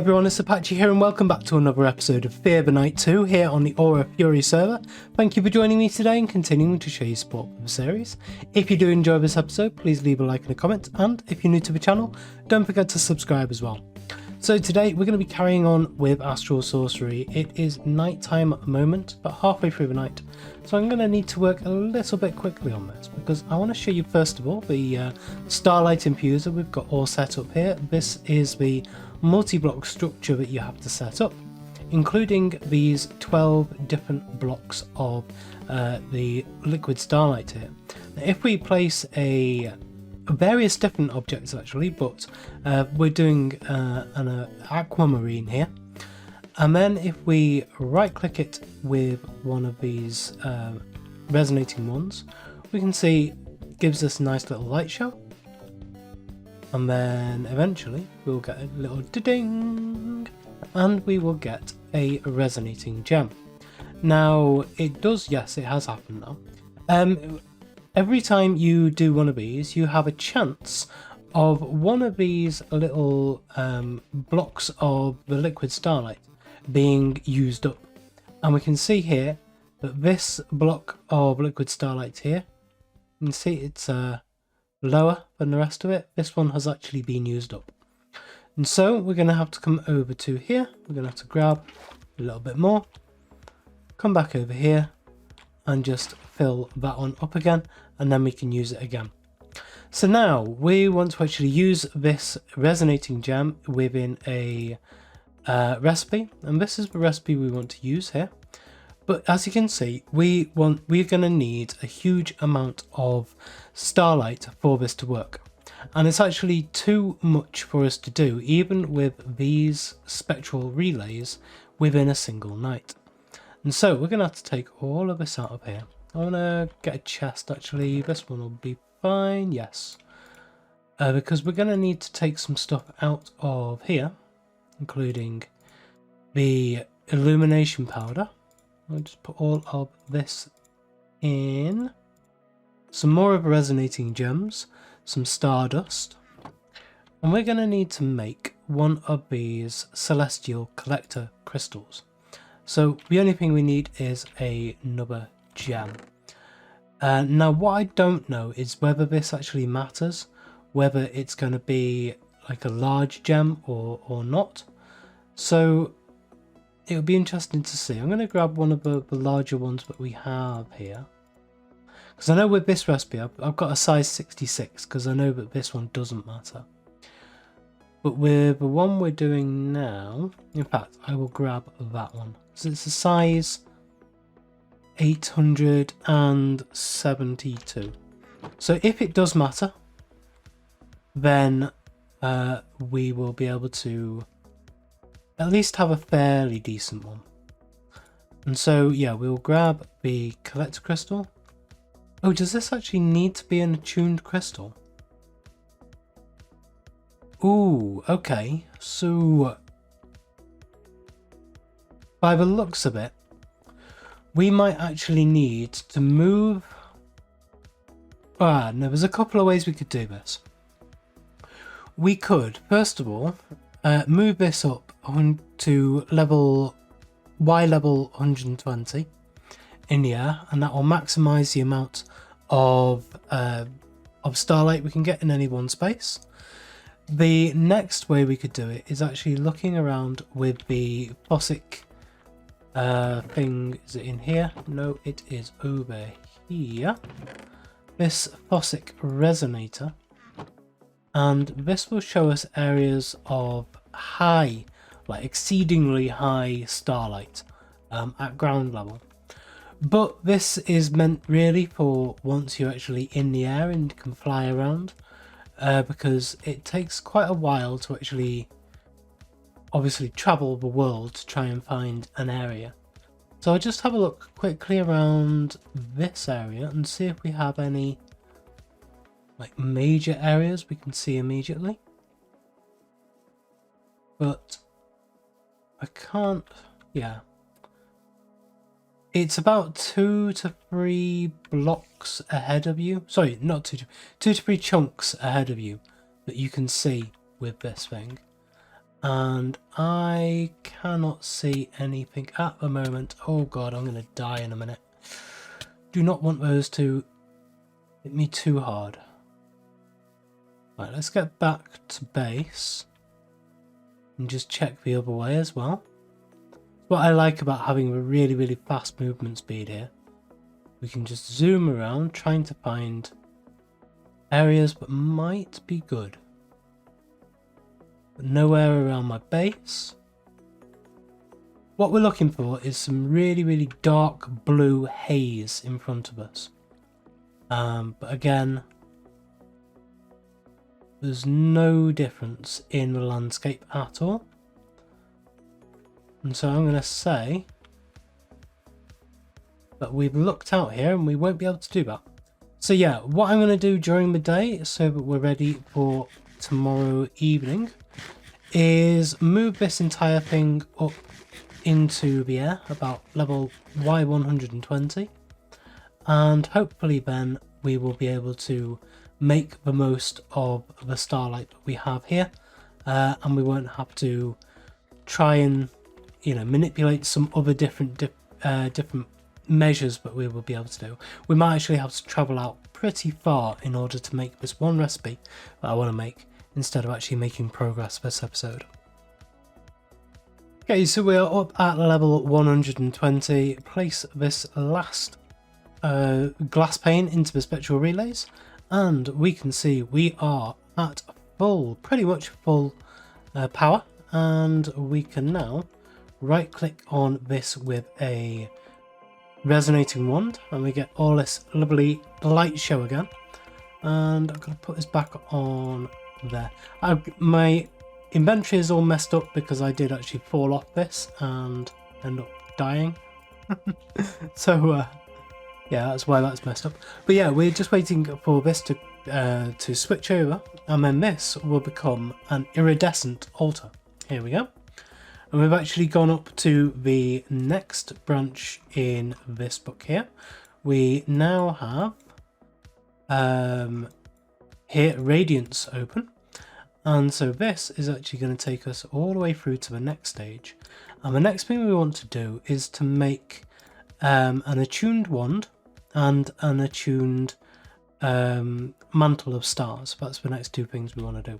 everyone, it's Apache here and welcome back to another episode of Fear the Night 2 here on the Aura Fury server. Thank you for joining me today and continuing to show your support for the series. If you do enjoy this episode, please leave a like and a comment, and if you're new to the channel, don't forget to subscribe as well. So today we're going to be carrying on with Astral Sorcery. It is nighttime at the moment, but halfway through the night, so I'm going to need to work a little bit quickly on this because I want to show you first of all the Starlight Infuser we've got all set up here. This is the multi-block structure that you have to set up, including these 12 different blocks of the liquid starlight here. Now, if we place various different objects actually, but we're doing an aquamarine here, and then if we right click it with one of these resonating wands, we can see it gives us a nice little light show, and then eventually we'll get a little ding and we will get a resonating gem. Now it does, yes, it has happened now. Every time you do one of these, you have a chance of one of these little blocks of the liquid starlight being used up. And we can see here that this block of liquid starlight here, you can see it's lower than the rest of it. This one has actually been used up. And so we're going to have to come over to here. We're going to have to grab a little bit more, come back over here, and just fill that one up again, and then we can use it again. So now we want to actually use this resonating gem within a recipe, and this is the recipe we want to use here. But as you can see, we're going to need a huge amount of starlight for this to work, and it's actually too much for us to do even with these spectral relays within a single night. And so we're going to have to take all of this out of here. I want to get a chest actually. This one will be fine, yes. Because we're going to need to take some stuff out of here, including the illumination powder. I'll just put all of this in. Some more of resonating gems, some stardust. And we're going to need to make one of these celestial collector crystals. So the only thing we need is another gem. Now what I don't know is whether this actually matters, whether it's going to be like a large gem or not. So it'll be interesting to see. I'm going to grab one of the larger ones that we have here, because I know with this recipe I've got a size 66, because I know that this one doesn't matter. But with the one we're doing now, in fact, I will grab that one. So it's a size 872. So if it does matter, then we will be able to at least have a fairly decent one. And so yeah, we'll grab the collector crystal. Oh, does this actually need to be an attuned crystal? Ooh, okay, so by the looks of it, we might actually need to move. No, there's a couple of ways we could do this. We could, first of all, move this up to Y level 120 in the air, and that will maximize the amount of starlight we can get in any one space. The next way we could do it is actually looking around with the Fossick thing. Is it in here? No, it is over here. This Fossick resonator, and this will show us areas of high, like exceedingly high starlight at ground level. But this is meant really for once you're actually in the air and can fly around, because it takes quite a while to actually obviously travel the world to try and find an area. So I'll just have a look quickly around this area and see if we have any like major areas we can see immediately. But I can't, yeah. It's about 2 to 3 blocks ahead of you. Sorry, not 2 to 3 chunks ahead of you that you can see with this thing. And I cannot see anything at the moment. Oh god, I'm going to die in a minute. Do not want those to hit me too hard. Right, let's get back to base and just check the other way as well. What I like about having a really fast movement speed here, we can just zoom around trying to find areas that might be good. But nowhere around my base. What we're looking for is some really dark blue haze in front of us. But again, there's no difference in the landscape at all. And so I'm going to say that we've looked out here and we won't be able to do that. So yeah, what I'm going to do during the day so that we're ready for tomorrow evening is move this entire thing up into the air about level Y120, and hopefully then we will be able to make the most of the starlight that we have here, and we won't have to try and manipulate some other different measures that we will be able to do. We might actually have to travel out pretty far in order to make this one recipe that I want to make, instead of actually making progress this episode. Okay, so we are up at level 120. Place this last glass pane into the Spectral Relays, and we can see we are at pretty much full power, and we can now right click on this with a resonating wand and we get all this lovely light show again. And I'm going to put this back on there. My inventory is all messed up because I did actually fall off this and end up dying. So yeah, that's why that's messed up. But yeah, we're just waiting for this to switch over, and then this will become an iridescent altar. Here we go. And we've actually gone up to the next branch in this book here. We now have here Radiance open. And so this is actually going to take us all the way through to the next stage. And the next thing we want to do is to make an Attuned Wand and an Attuned Mantle of Stars. That's the next two things we want to do.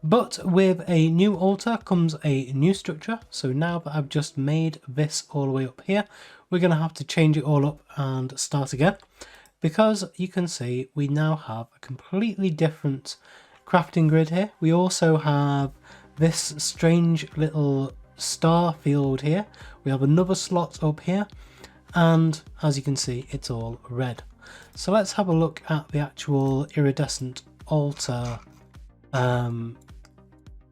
But with a new altar comes a new structure. So now that I've just made this all the way up here, we're going to have to change it all up and start again. Because you can see we now have a completely different crafting grid here. We also have this strange little star field here. We have another slot up here. And as you can see, it's all red. So let's have a look at the actual Iridescent Altar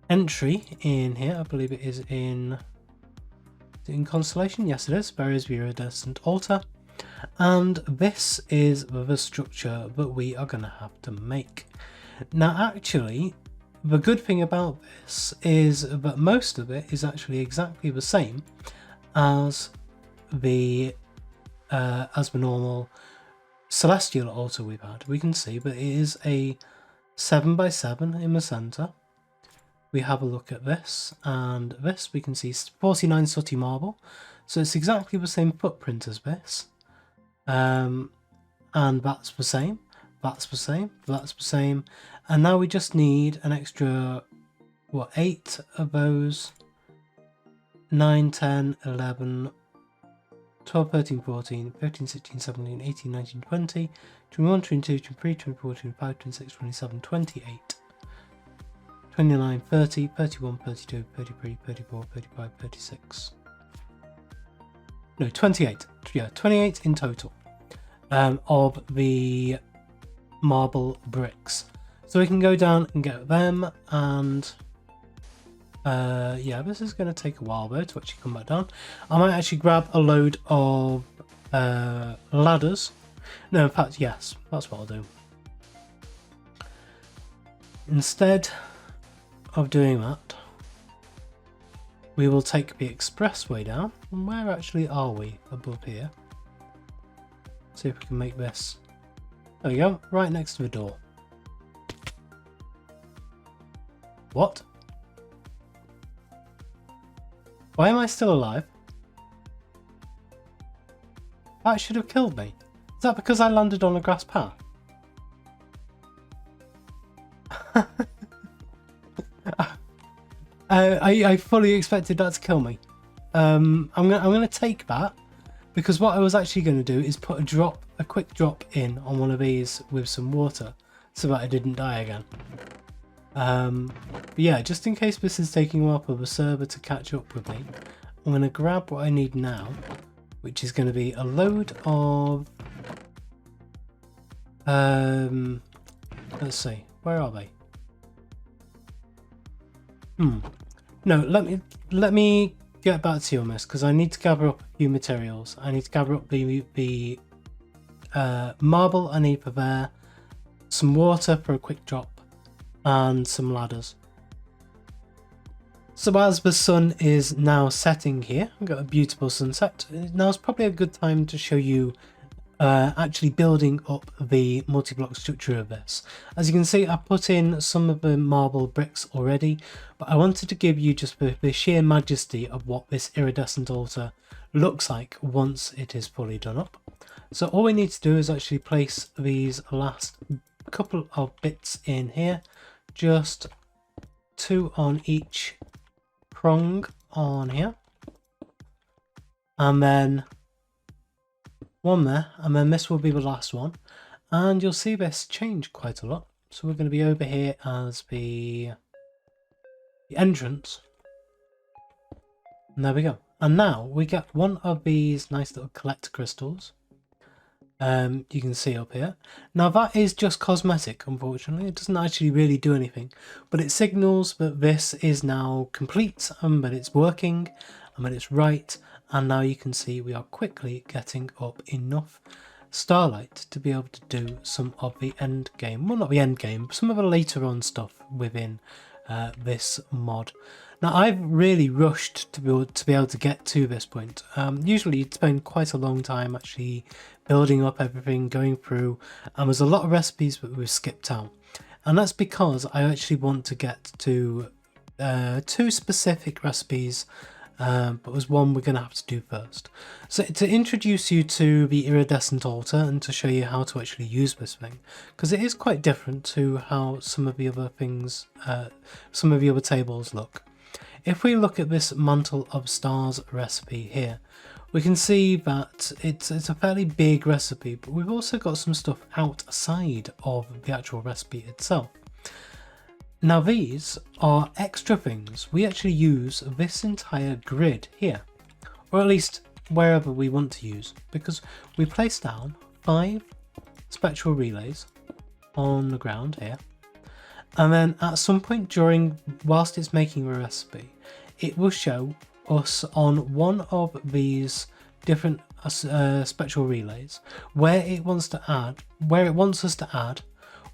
entry in here. I believe it is in Constellation. Yes, it is. There is the Iridescent Altar. And this is the structure that we are going to have to make. Now, actually, the good thing about this is that most of it is actually exactly the same as the normal celestial altar we've had. We can see that it is a 7x7 in the center. We have a look at this, and this we can see 49 sooty marble, so it's exactly the same footprint as this, and that's the same, that's the same, that's the same, and now we just need an extra 8 of those. 9, 10, 11, 12, 13, 14, 15, 16, 17, 18, 19, 20, 21, 22, 23, 24, 25, 26, 27, 28, 29, 30, 31, 32, 33, 34, 35, 36. No, 28. Yeah, 28 in total of the marble bricks. So we can go down and get them, and yeah, this is going to take a while though to actually come back down. I might actually grab a load of ladders. No, in fact, yes, that's what I'll do. Instead of doing that, we will take the expressway down. And where actually are we above here? See if we can make this. There we go, right next to the door. What? Why am I still alive? That should have killed me. Is that because I landed on a grass path? I fully expected that to kill me. I'm gonna take that, because what I was actually going to do is put a quick drop in on one of these with some water so that I didn't die again. But yeah, just in case this is taking a while for the server to catch up with me, I'm going to grab what I need now, which is going to be a load of let's see, where are they? No, let me get back to you on this, because I need to gather up a few materials. I need to gather up the marble I need for there, some water for a quick drop, and some ladders. So as the sun is now setting here, I've got a beautiful sunset. Now's probably a good time to show you actually building up the multi-block structure of this. As you can see, I put in some of the marble bricks already, but I wanted to give you just the sheer majesty of what this iridescent altar looks like once it is fully done up. So all we need to do is actually place these last couple of bits in here, just 2 on each prong on here, and then 1 there, and then this will be the last one, and you'll see this change quite a lot. So we're going to be over here as the entrance, and there we go. And now we get one of these nice little collector crystals. You can see up here. Now that is just cosmetic, unfortunately. It doesn't actually really do anything, but it signals that this is now complete, and that it's working, and that it's right. And now you can see we are quickly getting up enough starlight to be able to do some of the end game. Well, not the end game, but some of the later on stuff within this mod. Now I've really rushed to be able to get to this point. Usually you'd spend quite a long time actually building up everything, going through, and there's a lot of recipes that we've skipped out. And that's because I actually want to get to 2 specific recipes, but there's one we're going to have to do first. So to introduce you to the Iridescent Altar and to show you how to actually use this thing, because it is quite different to how some of the other things, some of the other tables look. If we look at this Mantle of Stars recipe here, we can see that it's a fairly big recipe, but we've also got some stuff outside of the actual recipe itself. Now these are extra things. We actually use this entire grid here, or at least wherever we want to use, because we place down 5 spectral relays on the ground here, and then at some point whilst it's making the recipe, it will show us on one of these different spectral relays where it wants us to add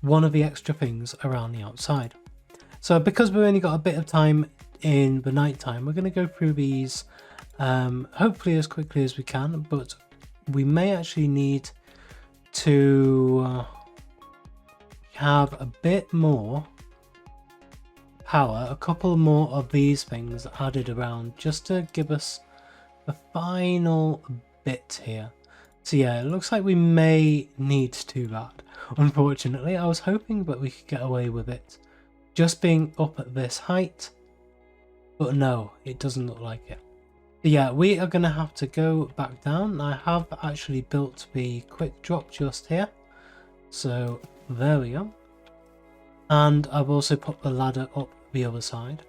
one of the extra things around the outside. So because we've only got a bit of time in the night time, we're going to go through these hopefully as quickly as we can, but we may actually need to have a bit more power, a couple more of these things added around, just to give us the final bit here. So yeah, it looks like we may need to do that. Unfortunately, I was hoping that we could get away with it just being up at this height, but no, it doesn't look like it. So yeah, we are going to have to go back down. I have actually built the quick drop just here, so there we go. And I've also put the ladder up the other side.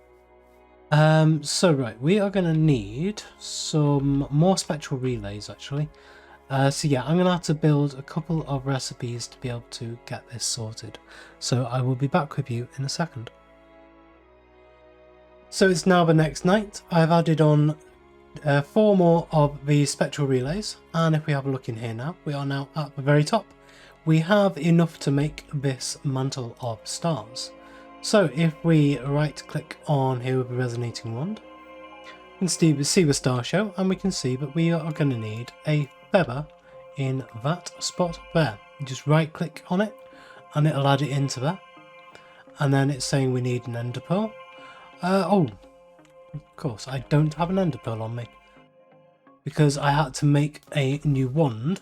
So right, we are going to need some more spectral relays actually. So yeah, I'm going to have to build a couple of recipes to be able to get this sorted. So I will be back with you in a second. So it's now the next night. I've added on 4 more of the spectral relays, and if we have a look in here now, we are now at the very top. We have enough to make this Mantle of Stars. So if we right click on here with the resonating wand, we can see the star show, and we can see that we are going to need a feather in that spot there. You just right click on it and it'll add it into there, and then it's saying we need an ender pearl. Oh, Of course, I don't have an ender pearl on me because I had to make a new wand.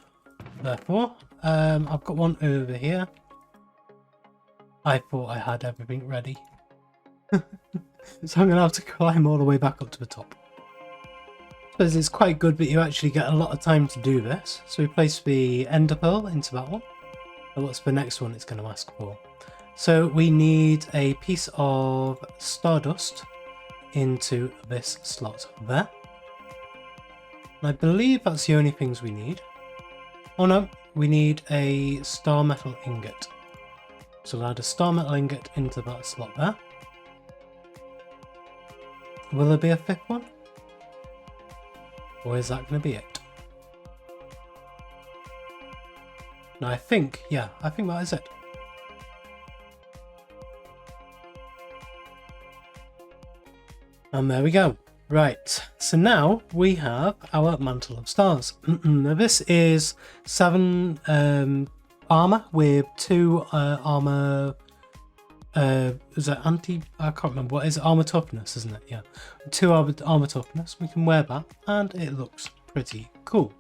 Therefore, I've got one over here. I thought I had everything ready. So I'm going to have to climb all the way back up to the top. I suppose it's quite good that you actually get a lot of time to do this. So we place the ender pearl into that one. And what's the next one it's going to ask for? So we need a piece of stardust into this slot there. And I believe that's the only things we need. Oh no, we need a star metal ingot. So we'll add a star metal ingot into that slot there. Will there be a fifth one? Or is that going to be it? No, I think that is it. And there we go. Right, so now we have our Mantle of Stars. Now this is 7 armor with 2 armor. Is it I can't remember what is it, armor toughness, isn't it? Yeah, 2 armor toughness. We can wear that, and it looks pretty cool.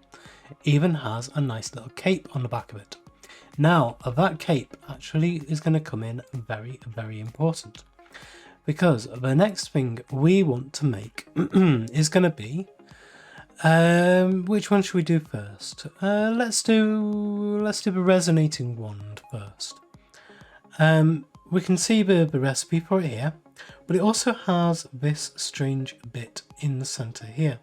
It even has a nice little cape on the back of it. Now, that cape actually is going to come in very, very important, because the next thing we want to make is going to be which one should we do first? Let's do the resonating wand first. We can see the recipe for it here, but it also has this strange bit in the center here.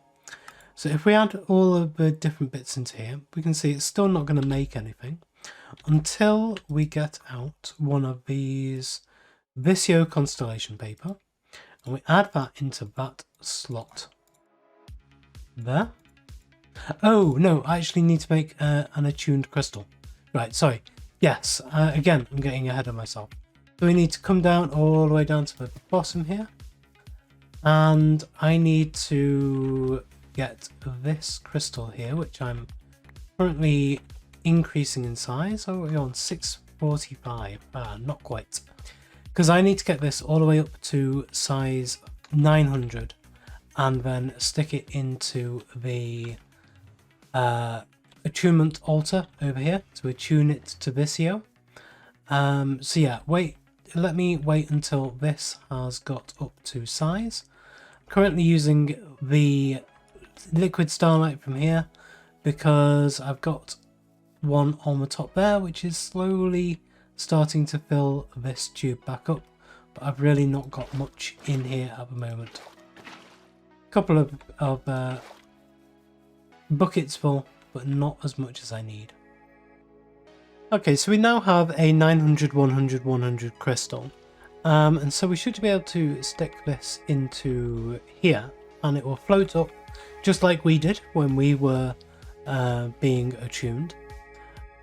So if we add all of the different bits into here, we can see it's still not going to make anything until we get out one of these Visio constellation paper, and we add that into that slot there. Oh no, I actually need to make an attuned crystal. Right, sorry. Yes, again, I'm getting ahead of myself. So we need to come down all the way down to the bottom here, and I need to get this crystal here, which I'm currently increasing in size. So we're on 645, not quite, because I need to get this all the way up to size 900 and then stick it into the Attunement Altar over here to attune it to Visio. So yeah, let me wait until this has got up to size. I'm currently using the liquid starlight from here because I've got one on the top there which is slowly starting to fill this tube back up, but I've really not got much in here at the moment. A couple of buckets full, but not as much as I need. Okay, so we now have a 900, 100, 100 crystal, and so we should be able to stick this into here, and it will float up just like we did when we were being attuned.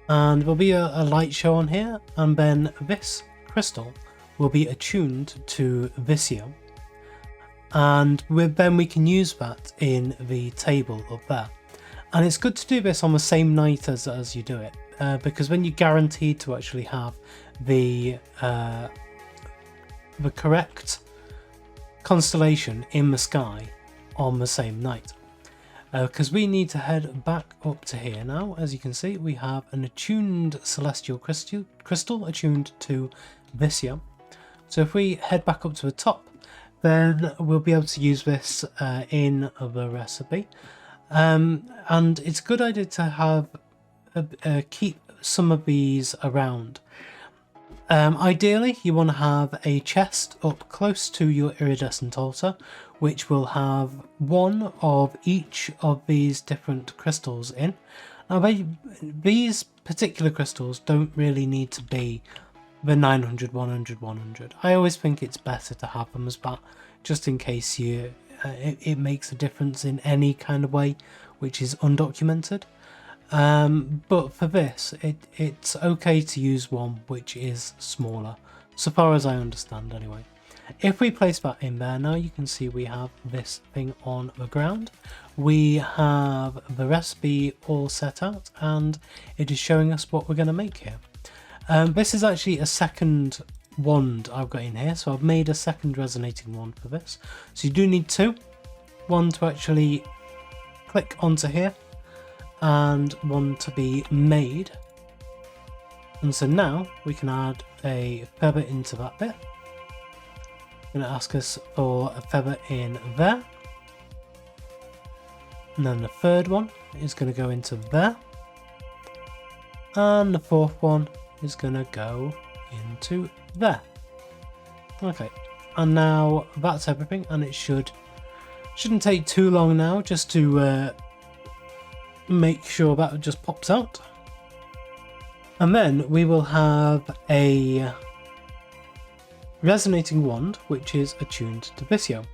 And there'll be a light show on here, and then this crystal will be attuned to Visio, and then we can use that in the table up there. And it's good to do this on the same night as you do it. Because then you're guaranteed to actually have the correct constellation in the sky on the same night. Because we need to head back up to here now. As you can see, we have an attuned celestial crystal attuned to Visio. So if we head back up to the top, then we'll be able to use this in the recipe. And it's a good idea to have keep some of these around. Ideally, you want to have a chest up close to your iridescent altar, which will have one of each of these different crystals in. Now, these particular crystals don't really need to be the 900, 100, 100. I always think it's better to have them as that, just in case it makes a difference in any kind of way which is undocumented. But for this, it's okay to use one which is smaller, so far as I understand anyway. If we place that in there now, you can see we have this thing on the ground. We have the recipe all set out, and it is showing us what we're going to make here. This is actually a second wand I've got in here. So I've made a second resonating wand for this. So you do need two. One to actually click onto here and one to be made. And so now we can add a feather into that bit. Going to ask us for a feather in there. And then the third one is going to go into there. And the fourth one is going to go into there. Okay, and now that's everything, and it shouldn't take too long now just to make sure that just pops out. And then we will have a resonating wand which is attuned to Visio.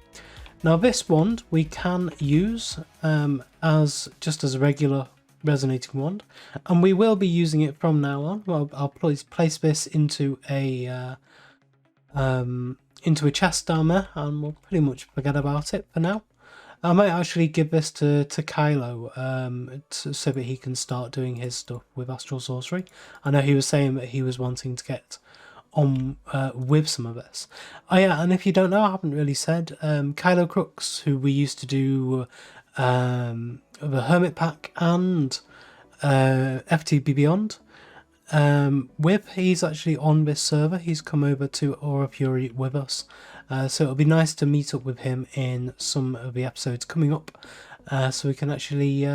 Now this wand we can use as a regular resonating wand, and we will be using it from now on. Well, I'll place this into a chest down there, and we'll pretty much forget about it for now. I might actually give this to Kylo so that he can start doing his stuff with Astral Sorcery. I know he was saying that he was wanting to get on with some of this. Oh yeah, and if you don't know, I haven't really said, Kylo Crux, who we used to do the Hermit Pack and FTB Beyond with, he's actually on this server. He's come over to Aura Fury with us, so it'll be nice to meet up with him in some of the episodes coming up, so we can actually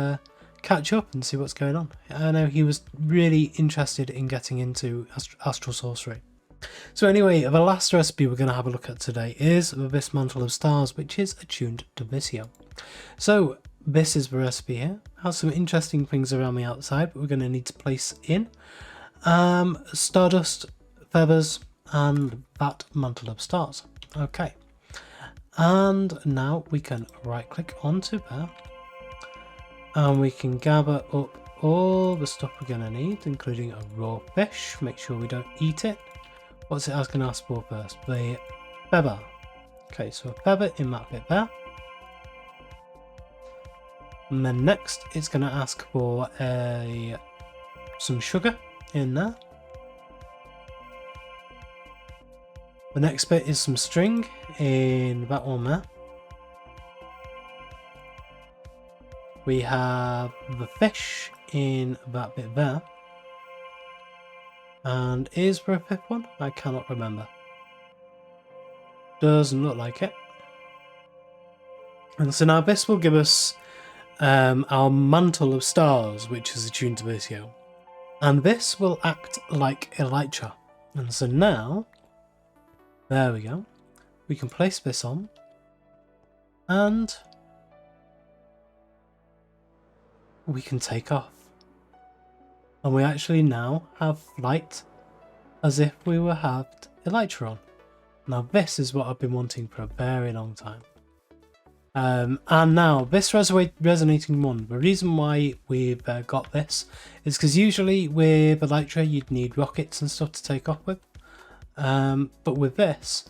catch up and see what's going on. I know he was really interested in getting into Astral Sorcery. So anyway, the last recipe we're going to have a look at today is this Mantle of Stars, which is attuned to Visio. So this is the recipe here. It has some interesting things around the outside, but we're going to need to place in stardust, feathers, and that Mantle of Stars. Okay, and now we can right click onto there, and we can gather up all the stuff we're going to need, including a raw fish. Make sure we don't eat it. What's it asking us for first? The feather. Okay, so a feather in that bit there. And then next it's going to ask for some sugar in there. The next bit is some string in that one there. We have the fish in that bit there. And is there a fifth one? I cannot remember. Doesn't look like it. And so now this will give us our Mantle of Stars, which is attuned to Visio. And this will act like Elytra. And so now, there we go. We can place this on. And we can take off. And we actually now have flight as if we were had Elytra on. Now this is what I've been wanting for a very long time. And now this resonating wand, the reason why we've got this is because usually with Elytra you'd need rockets and stuff to take off with. But with this,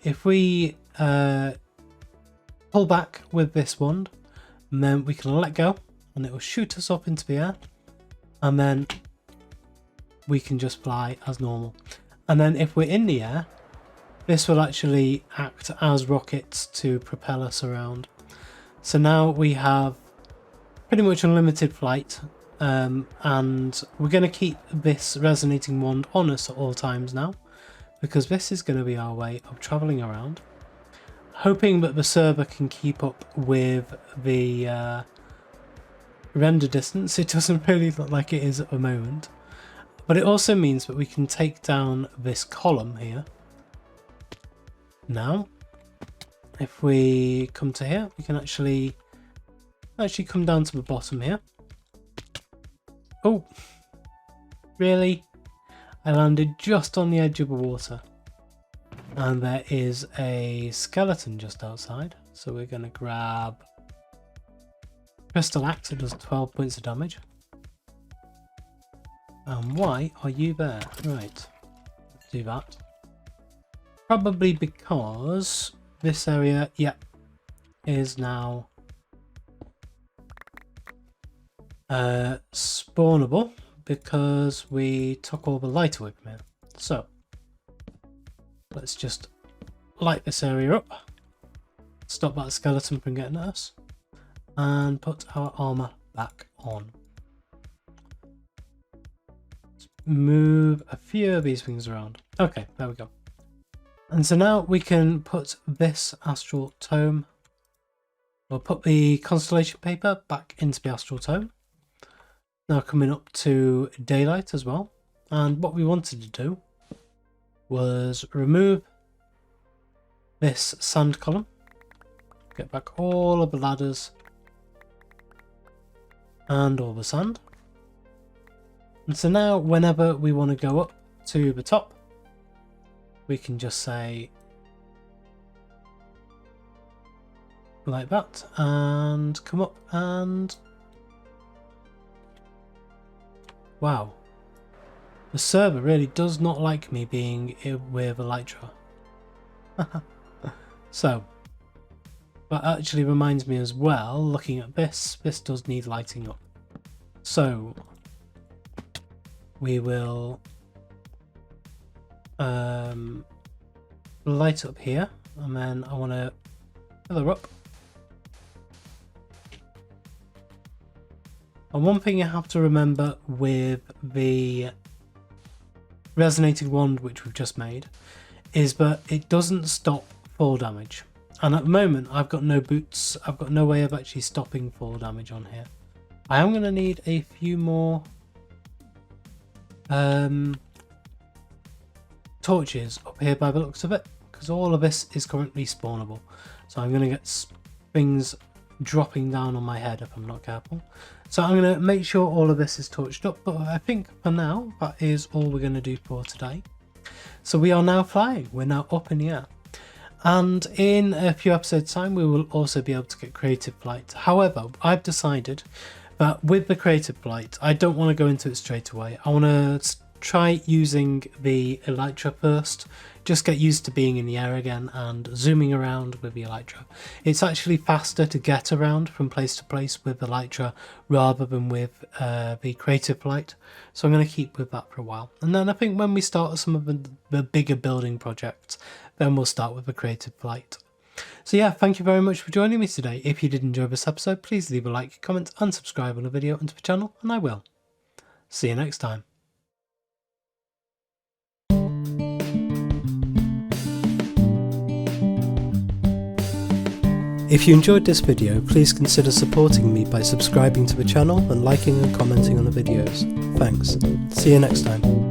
if we pull back with this wand, and then we can let go and it will shoot us up into the air. And then we can just fly as normal. And then if we're in the air, this will actually act as rockets to propel us around. So now we have pretty much unlimited flight, and we're going to keep this resonating wand on us at all times now, because this is going to be our way of travelling around, hoping that the server can keep up with the render distance. It doesn't really look like it is at the moment, but it also means that we can take down this column here. Now if we come to here, we can actually come down to the bottom here. Oh really, I landed just on the edge of the water, and there is a skeleton just outside, so we're going to grab Crystal Axe. It does 12 points of damage. And why are you there? Right, let's do that. Probably because this area, yeah, is now spawnable, because we took all the light away from here. So let's just light this area up, stop that skeleton from getting at us, and put our armor back on. Let's move a few of these things around. Okay, there we go. And so now we can put this astral tome, or put the constellation paper back into the astral tome. Now coming up to daylight as well. And what we wanted to do was remove this sand column, get back all of the ladders and all the sand. And so now whenever we want to go up to the top, we can just say like that and come up and wow, the server really does not like me being with Elytra. So that actually reminds me as well, looking at this does need lighting up. So we will light up here, and then I want to fill her up. And one thing you have to remember with the resonating wand which we've just made is that it doesn't stop fall damage, and at the moment I've got no boots, I've got no way of actually stopping fall damage on here. I am going to need a few more torches up here by the looks of it, because all of this is currently spawnable, so I'm going to get things dropping down on my head if I'm not careful. So I'm going to make sure all of this is torched up, but I think for now that is all we're going to do for today. So we are now flying, we're now up in the air, and in a few episodes time we will also be able to get creative flight. However, I've decided that with the creative flight I don't want to go into it straight away. I want to try using the Elytra first, just get used to being in the air again and zooming around with the Elytra. It's actually faster to get around from place to place with the Elytra rather than with the creative flight, so I'm going to keep with that for a while. And then I think when we start some of the bigger building projects, then we'll start with the creative flight. So yeah, thank you very much for joining me today. If you did enjoy this episode, please leave a like, comment and subscribe on the video and to the channel, and I will see you next time. If you enjoyed this video, please consider supporting me by subscribing to the channel and liking and commenting on the videos. Thanks. See you next time.